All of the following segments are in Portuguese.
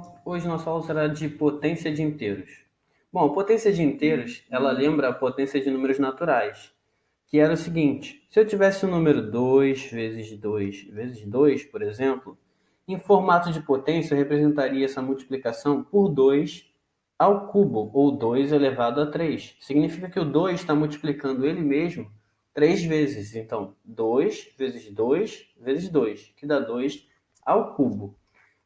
pessoal, hoje nossa aula será de potência de inteiros. Bom, a potência de inteiros, ela lembra a potência de números naturais, que era o seguinte: se eu tivesse o número 2 vezes 2 vezes 2, por exemplo, em formato de potência eu representaria essa multiplicação por 2 ao cubo, ou 2 elevado a 3. Significa que o 2 está multiplicando ele mesmo 3 vezes. Então, 2 vezes 2 vezes 2, que dá 2 ao cubo.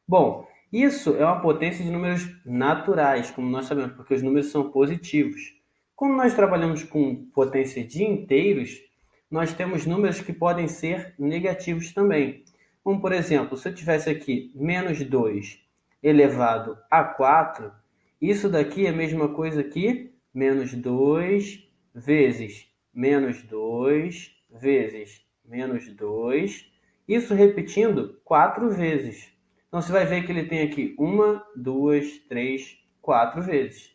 Bom, isso é uma potência de números naturais, como nós sabemos, porque os números são positivos. Como nós trabalhamos com potência de inteiros, nós temos números que podem ser negativos também. Como, por exemplo, se eu tivesse aqui menos 2 elevado a 4, isso daqui é a mesma coisa que menos 2 vezes menos 2 vezes menos 2, isso repetindo 4 vezes. Então, você vai ver que ele tem aqui 1, 2, 3, 4 vezes.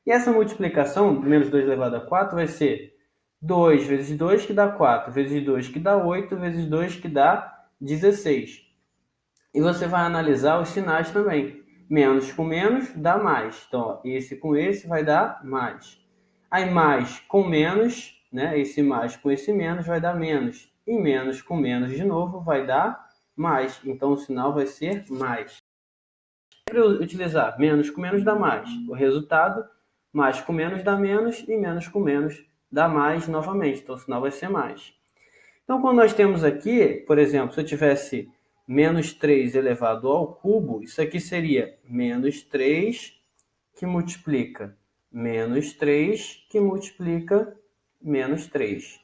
E essa multiplicação, menos 2 elevado a 4, vai ser 2 vezes 2, que dá 4, vezes 2, que dá 8, vezes 2, que dá 16. E você vai analisar os sinais também. Menos com menos dá mais. Então, ó, esse com esse vai dar mais. Aí, mais com menos, né? Esse mais com esse menos vai dar menos. E menos com menos de novo vai dar mais. Então, o sinal vai ser mais. Sempre utilizar menos com menos dá mais. O resultado, mais com menos dá menos e menos com menos dá mais novamente. Então, o sinal vai ser mais. Então, quando nós temos aqui, por exemplo, se eu tivesse menos 3 elevado ao cubo, isso aqui seria menos 3 que multiplica menos 3 que multiplica menos 3.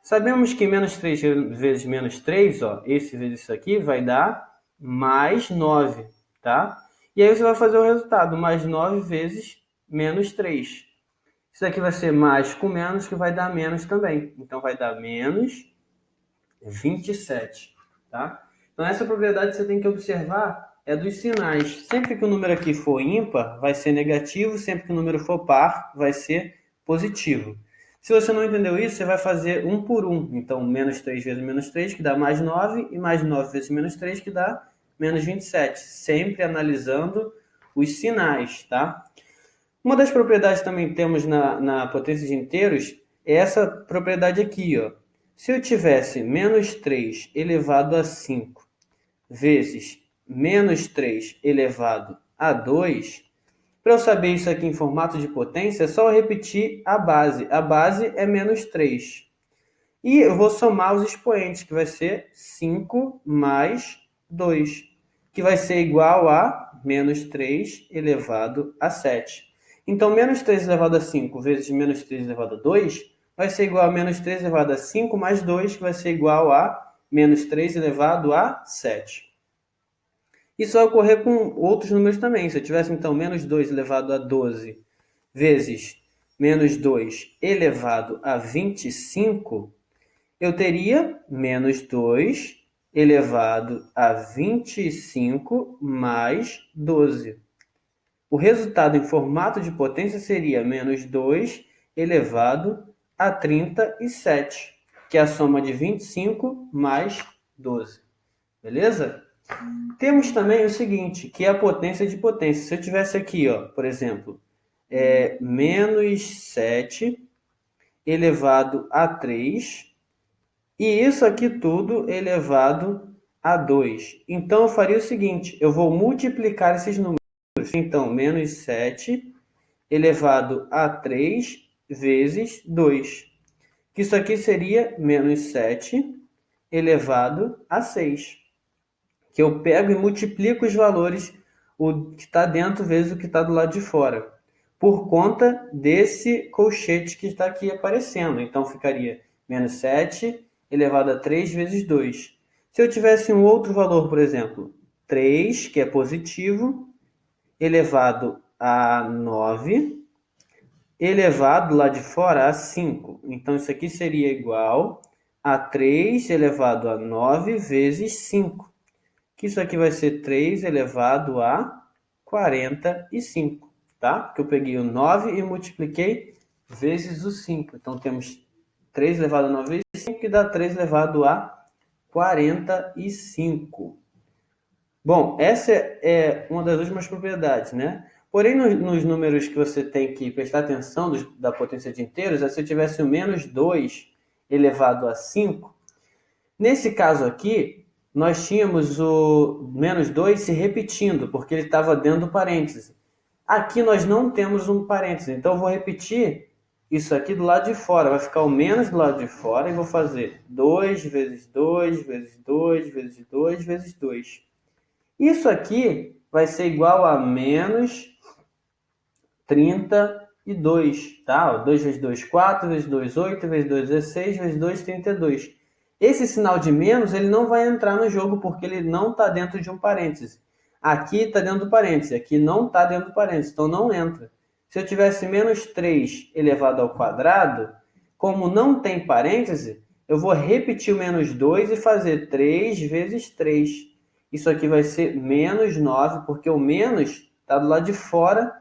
Sabemos que menos 3 vezes menos 3, ó, esse vezes isso aqui, vai dar mais 9, tá? E aí você vai fazer o resultado, mais 9 vezes menos 3. Isso aqui vai ser mais com menos, que vai dar menos também. Então, vai dar menos 27, tá? Então, essa propriedade você tem que observar é dos sinais. Sempre que o número aqui for ímpar, vai ser negativo. Sempre que o número for par, vai ser positivo. Se você não entendeu isso, você vai fazer um por um. Então, menos 3 vezes menos 3, que dá mais 9, e mais 9 vezes menos 3, que dá menos 27. Sempre analisando os sinais, tá? Uma das propriedades que também temos na potência de inteiros é essa propriedade aqui, ó. Se eu tivesse menos 3 elevado a 5 vezes menos 3 elevado a 2, para eu saber isso aqui em formato de potência, é só eu repetir a base. A base é menos 3. E eu vou somar os expoentes, que vai ser 5 mais 2, que vai ser igual a menos 3 elevado a 7. Então, menos 3 elevado a 5 vezes menos 3 elevado a 2 vai ser igual a menos 3 elevado a 5 mais 2, que vai ser igual a menos 3 elevado a 7. Isso vai ocorrer com outros números também. Se eu tivesse, então, menos 2 elevado a 12 vezes menos 2 elevado a 25, eu teria menos 2 elevado a 25 mais 12. O resultado em formato de potência seria menos 2 elevado a 37, que é a soma de 25 mais 12. Beleza? Temos também o seguinte, que é a potência de potência. Se eu tivesse aqui, ó, por exemplo, menos 7 elevado a 3, e isso aqui tudo elevado a 2. Então, eu faria o seguinte, eu vou multiplicar esses números. Então, menos 7 elevado a 3 vezes 2. Que isso aqui seria menos 7 elevado a 6. Que eu pego e multiplico os valores, o que está dentro vezes o que está do lado de fora, por conta desse colchete que está aqui aparecendo. Então, ficaria menos 7 elevado a 3 vezes 2. Se eu tivesse um outro valor, por exemplo, 3, que é positivo, elevado a 9, elevado lá de fora a 5. Então, isso aqui seria igual a 3 elevado a 9 vezes 5. Que isso aqui vai ser 3 elevado a 45, tá? Porque eu peguei o 9 e multipliquei vezes o 5. Então, temos 3 elevado a 9 vezes 5, que dá 3 elevado a 45. Bom, essa é uma das últimas propriedades, né? Porém, nos números que você tem que prestar atenção da potência de inteiros, é se eu tivesse o menos 2 elevado a 5. Nesse caso aqui, nós tínhamos o menos 2 se repetindo, porque ele estava dentro do parêntese. Aqui nós não temos um parêntese, então eu vou repetir isso aqui do lado de fora. Vai ficar o menos do lado de fora e vou fazer 2 vezes 2 vezes 2 vezes 2 vezes 2. Isso aqui vai ser igual a menos 32, tá? 2 vezes 2, 4, vezes 2, 8, vezes 2, 16, vezes 2, 32. Esse sinal de menos, ele não vai entrar no jogo porque ele não está dentro de um parêntese. Aqui está dentro do parêntese, aqui não está dentro do parêntese, então não entra. Se eu tivesse menos 3 elevado ao quadrado, como não tem parêntese, eu vou repetir o menos 2 e fazer 3 vezes 3. Isso aqui vai ser menos 9, porque o menos está do lado de fora,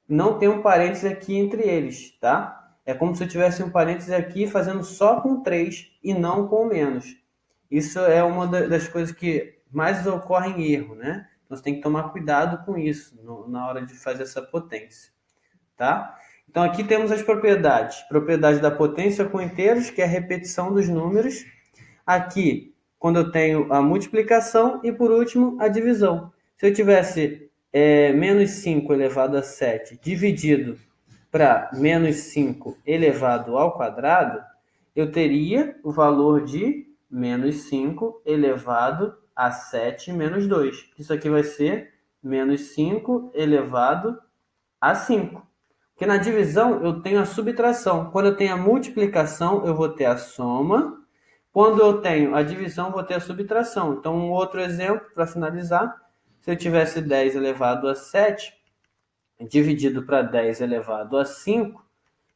não tem um parêntese aqui entre eles, tá? É como se eu tivesse um parêntese aqui fazendo só com 3 e não com menos. Isso é uma das coisas que mais ocorre em erro, né? Então você tem que tomar cuidado com isso na hora de fazer essa potência, tá? Então aqui temos as propriedades. Propriedade da potência com inteiros, que é a repetição dos números. Aqui, quando eu tenho a multiplicação e, por último, a divisão. Se eu tivesse menos 5 elevado a 7 dividido para menos 5 elevado ao quadrado, eu teria o valor de menos 5 elevado a 7 menos 2. Isso aqui vai ser menos 5 elevado a 5. Porque na divisão eu tenho a subtração. Quando eu tenho a multiplicação, eu vou ter a soma. Quando eu tenho a divisão, vou ter a subtração. Então, um outro exemplo para finalizar. Se eu tivesse 10 elevado a 7, dividido para 10 elevado a 5,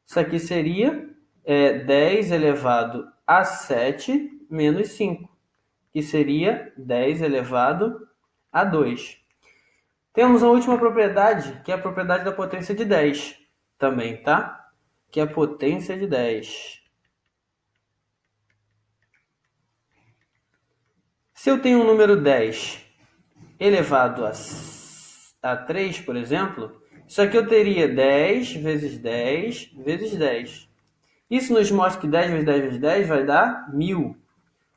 isso aqui seria 10 elevado a 7 menos 5, que seria 10 elevado a 2. Temos a última propriedade, que é a propriedade da potência de 10 também, tá? Que é a potência de 10. Se eu tenho um número 10 elevado a 3, por exemplo, isso aqui eu teria 10 vezes 10 vezes 10. Isso nos mostra que 10 vezes 10 vezes 10 vai dar 1000.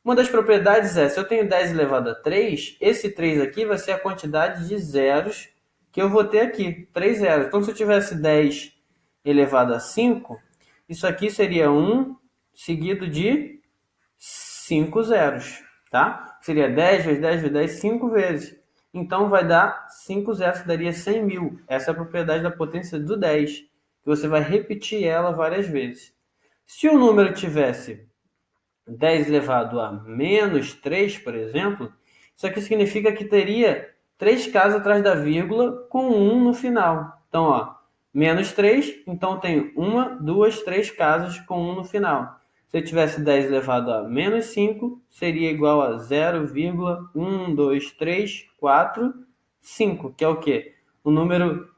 Uma das propriedades é, se eu tenho 10 elevado a 3, esse 3 aqui vai ser a quantidade de zeros que eu vou ter aqui, 3 zeros. Então, se eu tivesse 10 elevado a 5, isso aqui seria 1 seguido de 5 zeros, tá? Seria 10 vezes 10 vezes 10, 5 vezes. Então, vai dar 5 zeros, que daria 100 mil. Essa é a propriedade da potência do 10, que você vai repetir ela várias vezes. Se o número tivesse 10 elevado a menos 3, por exemplo, isso aqui significa que teria 3 casas atrás da vírgula com 1 no final. Então, ó, menos 3, então tem 1, 2, 3 casas com 1 no final. Se eu tivesse 10 elevado a menos 5, seria igual a 0,1, 2, 3, 4, 5, que é o quê? O número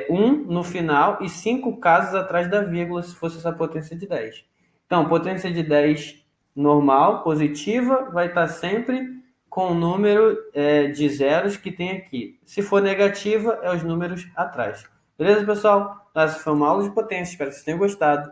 1 no final e 5 casas atrás da vírgula, se fosse essa potência de 10. Então, potência de 10 normal, positiva, vai estar sempre com o número de zeros que tem aqui. Se for negativa, é os números atrás. Beleza, pessoal? Essa foi uma aula de potência. Espero que vocês tenham gostado.